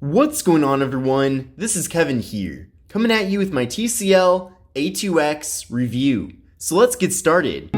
What's going on, everyone? This is Kevin here, coming at you with my TCL A2X review. So let's get started.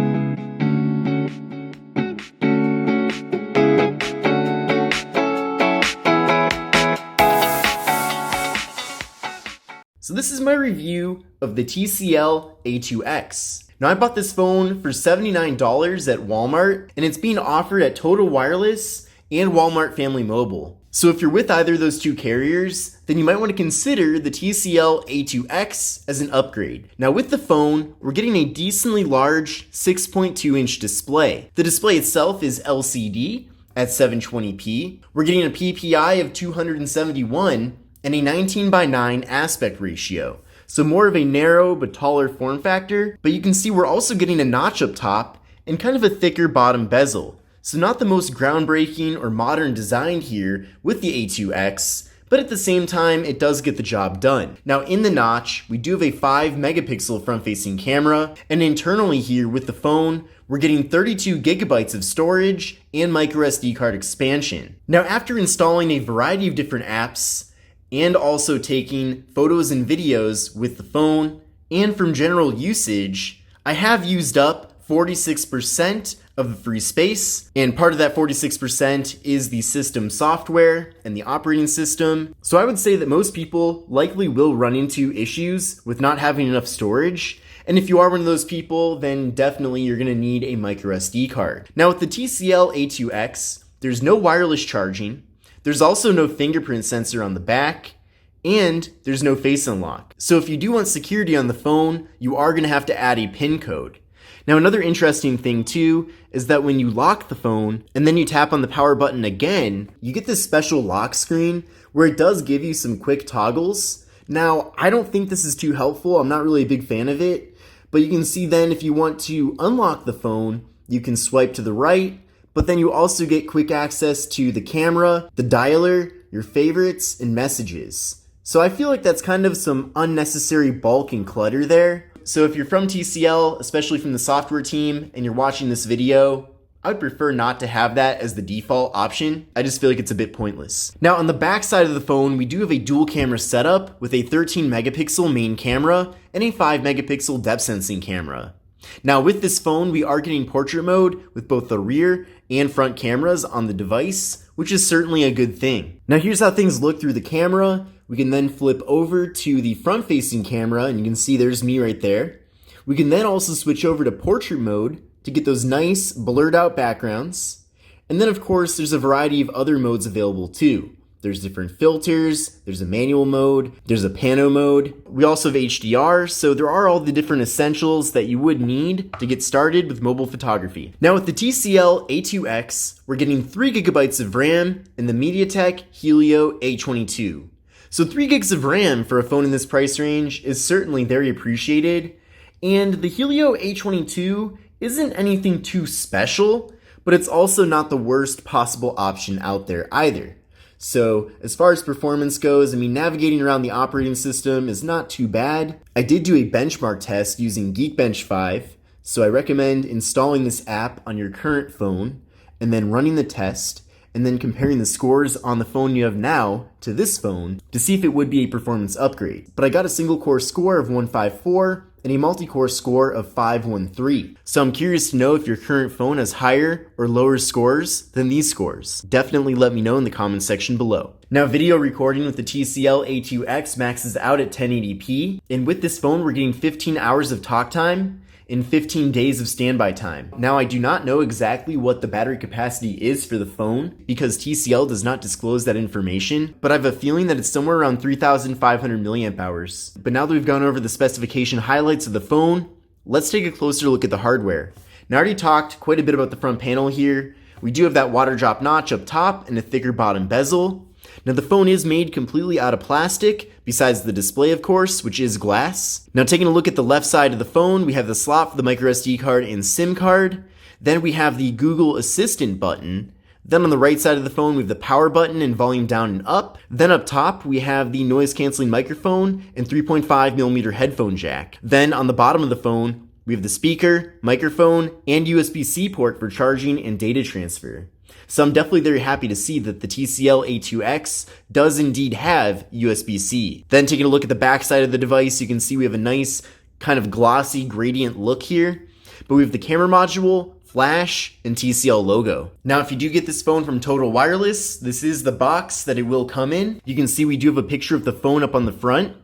So this is my review of the TCL A2X. Now I bought this phone for $79 at Walmart, and it's being offered at Total Wireless and Walmart Family Mobile. So if you're with either of those two carriers, then you might want to consider the TCL A2X as an upgrade. Now with the phone, we're getting a decently large 6.2-inch display. The display itself is LCD at 720p. We're getting a PPI of 271 and a 19:9 aspect ratio. So more of a narrow but taller form factor, but you can see we're also getting a notch up top and kind of a thicker bottom bezel. So not the most groundbreaking or modern design here with the A2X, but at the same time, it does get the job done. Now in the notch, we do have a 5 megapixel front-facing camera, and internally here with the phone, we're getting 32 gigabytes of storage and microSD card expansion. Now after installing a variety of different apps, and also taking photos and videos with the phone, and from general usage, I have used up 46% of the free space, and part of that 46% is the system software and the operating system. So I would say that most people likely will run into issues with not having enough storage, and if you are one of those people, then definitely you're going to need a microSD card. Now with the TCL A2X, there's no wireless charging, there's also no fingerprint sensor on the back, and there's no face unlock. So if you do want security on the phone, you are going to have to add a PIN code. Now another interesting thing too is that when you lock the phone and then you tap on the power button again, you get this special lock screen where it does give you some quick toggles. Now I don't think this is too helpful, I'm not really a big fan of it, but you can see then if you want to unlock the phone, you can swipe to the right, but then you also get quick access to the camera, the dialer, your favorites, and messages. So I feel like that's kind of some unnecessary bulk and clutter there. So if you're from TCL, especially from the software team, and you're watching this video, I would prefer not to have that as the default option. I just feel like it's a bit pointless. Now on the back side of the phone, we do have a dual camera setup with a 13 megapixel main camera and a 5 megapixel depth sensing camera. Now with this phone, we are getting portrait mode with both the rear and front cameras on the device, which is certainly a good thing. Now here's how things look through the camera. We can then flip over to the front-facing camera, and you can see there's me right there. We can then also switch over to portrait mode to get those nice blurred out backgrounds. And then of course, there's a variety of other modes available too. There's different filters, there's a manual mode, there's a pano mode. We also have HDR, so there are all the different essentials that you would need to get started with mobile photography. Now with the TCL A2X, we're getting 3 gigabytes of RAM in the MediaTek Helio A22. So 3 gigs of RAM for a phone in this price range is certainly very appreciated, and the Helio A22 isn't anything too special, but it's also not the worst possible option out there either. So as far as performance goes, navigating around the operating system is not too bad. I did do a benchmark test using Geekbench 5, so I recommend installing this app on your current phone and then running the test, and then comparing the scores on the phone you have now to this phone to see if it would be a performance upgrade. But I got a single core score of 154 and a multi-core score of 513. So I'm curious to know if your current phone has higher or lower scores than these scores. Definitely let me know in the comments section below. Now video recording with the TCL A2X maxes out at 1080p, and with this phone we're getting 15 hours of talk time in 15 days of standby time. Now I do not know exactly what the battery capacity is for the phone because TCL does not disclose that information, but I have a feeling that it's somewhere around 3,500 milliamp hours. But now that we've gone over the specification highlights of the phone, let's take a closer look at the hardware. Now I already talked quite a bit about the front panel here. We do have that water drop notch up top and a thicker bottom bezel. Now the phone is made completely out of plastic, besides the display of course, which is glass. Now taking a look at the left side of the phone, we have the slot for the microSD card and SIM card. Then we have the Google Assistant button. Then on the right side of the phone, we have the power button and volume down and up. Then up top, we have the noise canceling microphone and 3.5mm headphone jack. Then on the bottom of the phone, we have the speaker, microphone, and USB-C port for charging and data transfer. So I'm definitely very happy to see that the TCL A2X does indeed have USB-C. Then taking a look at the back side of the device, you can see we have a nice kind of glossy gradient look here, but we have the camera module, flash, and TCL logo. Now, if you do get this phone from Total Wireless, this is the box that it will come in. You can see we do have a picture of the phone up on the front.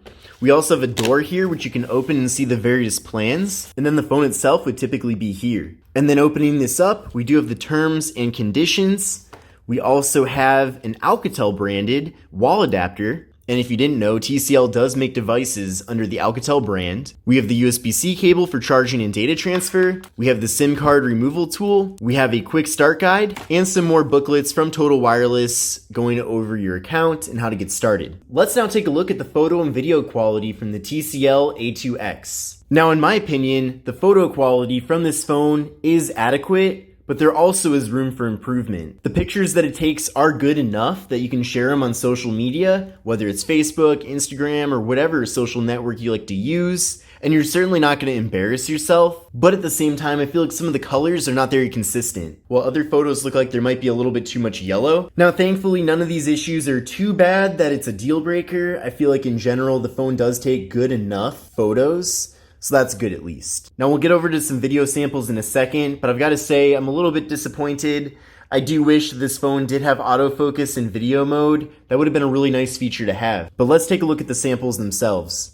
We also have a door here, which you can open and see the various plans. And then the phone itself would typically be here. And then opening this up, we do have the terms and conditions. We also have an Alcatel branded wall adapter. And if you didn't know, TCL does make devices under the Alcatel brand. We have the USB-C cable for charging and data transfer. We have the SIM card removal tool. We have a quick start guide and some more booklets from Total Wireless going over your account and how to get started. Let's now take a look at the photo and video quality from the TCL A2X. Now, in my opinion, the photo quality from this phone is adequate, but there also is room for improvement. The pictures that it takes are good enough that you can share them on social media, whether it's Facebook, Instagram, or whatever social network you like to use, and you're certainly not going to embarrass yourself. But at the same time, I feel like some of the colors are not very consistent, while other photos look like there might be a little bit too much yellow. Now, thankfully, none of these issues are too bad that it's a deal breaker. I feel like in general, the phone does take good enough photos. So that's good at least. Now we'll get over to some video samples in a second, but I've got to say I'm a little bit disappointed. I do wish this phone did have autofocus in video mode. That would have been a really nice feature to have. But let's take a look at the samples themselves.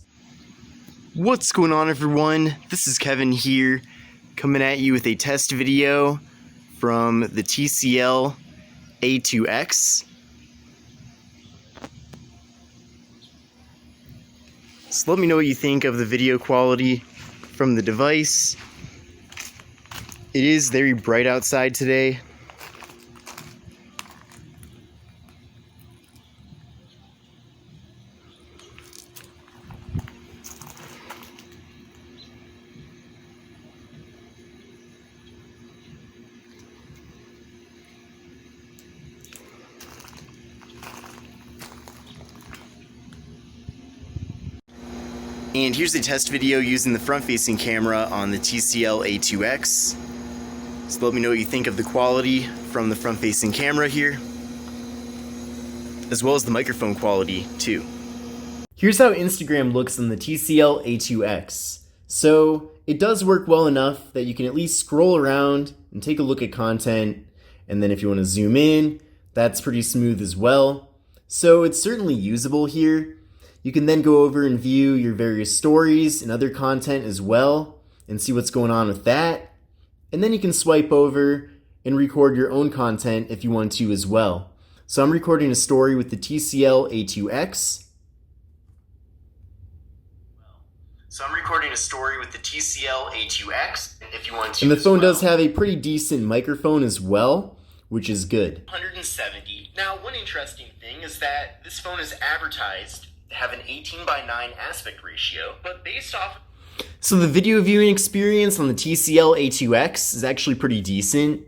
What's going on, everyone? This is Kevin here, coming at you with a test video from the TCL A2X. So let me know what you think of the video quality from the device. It is very bright outside today. And here's a test video using the front-facing camera on the TCL A2X. So let me know what you think of the quality from the front-facing camera here, as well as the microphone quality too. Here's how Instagram looks on the TCL A2X. So it does work well enough that you can at least scroll around and take a look at content, and then if you want to zoom in, that's pretty smooth as well. So it's certainly usable here. You can then go over and view your various stories and other content as well and see what's going on with that. And then you can swipe over and record your own content if you want to as well. So I'm recording a story with the TCL A2X. If you want to. And the phone does have a pretty decent microphone as well, which is good. 170. Now, one interesting thing is that this phone is advertised have an 18:9 aspect ratio, but based off... So the video viewing experience on the TCL A2X is actually pretty decent.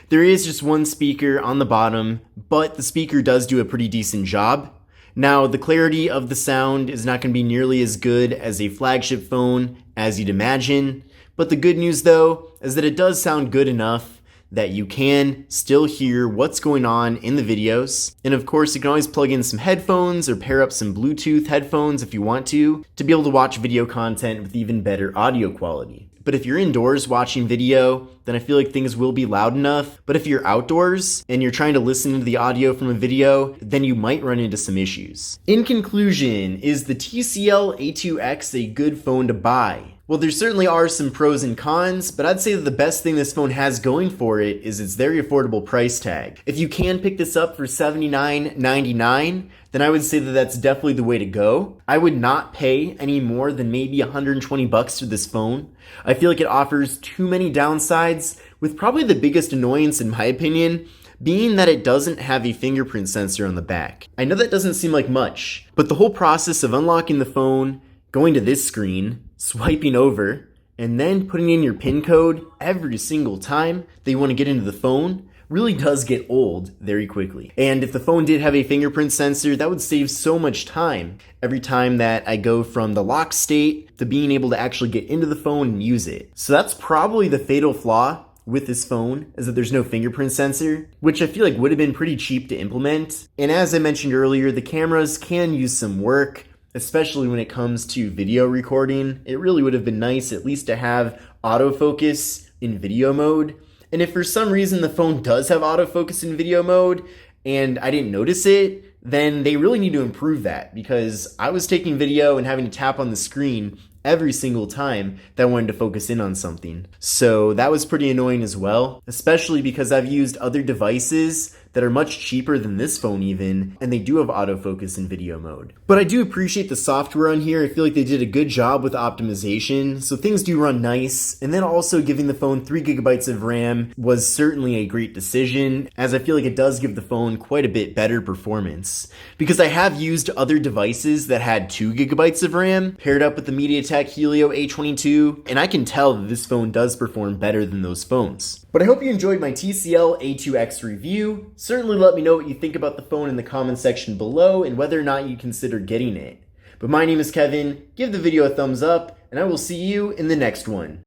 There is just one speaker on the bottom, but the speaker does do a pretty decent job. Now, the clarity of the sound is not going to be nearly as good as a flagship phone as you'd imagine, but the good news though is that it does sound good enough that you can still hear what's going on in the videos. And of course, you can always plug in some headphones or pair up some Bluetooth headphones if you want to be able to watch video content with even better audio quality. But if you're indoors watching video, then I feel like things will be loud enough. But if you're outdoors and you're trying to listen to the audio from a video, then you might run into some issues. In conclusion, is the TCL A2X a good phone to buy? Well, there certainly are some pros and cons, but I'd say that the best thing this phone has going for it is its very affordable price tag. If you can pick this up for $79.99, then I would say that that's definitely the way to go. I would not pay any more than maybe $120 for this phone. I feel like it offers too many downsides, with probably the biggest annoyance in my opinion being that it doesn't have a fingerprint sensor on the back. I know that doesn't seem like much, but the whole process of unlocking the phone, going to this screen, swiping over, and then putting in your PIN code every single time that you want to get into the phone really does get old very quickly. And if the phone did have a fingerprint sensor, that would save so much time every time that I go from the lock state to being able to actually get into the phone and use it. So that's probably the fatal flaw with this phone is that there's no fingerprint sensor, which I feel like would have been pretty cheap to implement. And as I mentioned earlier, the cameras can use some work, especially when it comes to video recording. It really would have been nice at least to have autofocus in video mode. And if for some reason the phone does have autofocus in video mode and I didn't notice it, then they really need to improve that, because I was taking video and having to tap on the screen every single time that I wanted to focus in on something. So that was pretty annoying as well, especially because I've used other devices that are much cheaper than this phone even, and they do have autofocus in video mode. But I do appreciate the software on here. I feel like they did a good job with optimization, so things do run nice. And then also giving the phone 3 gigabytes of RAM was certainly a great decision, as I feel like it does give the phone quite a bit better performance. Because I have used other devices that had 2 gigabytes of RAM paired up with the MediaTek Helio A22, and I can tell that this phone does perform better than those phones. But I hope you enjoyed my TCL A2X review. Certainly let me know what you think about the phone in the comment section below and whether or not you consider getting it. But my name is Kevin, give the video a thumbs up, and I will see you in the next one.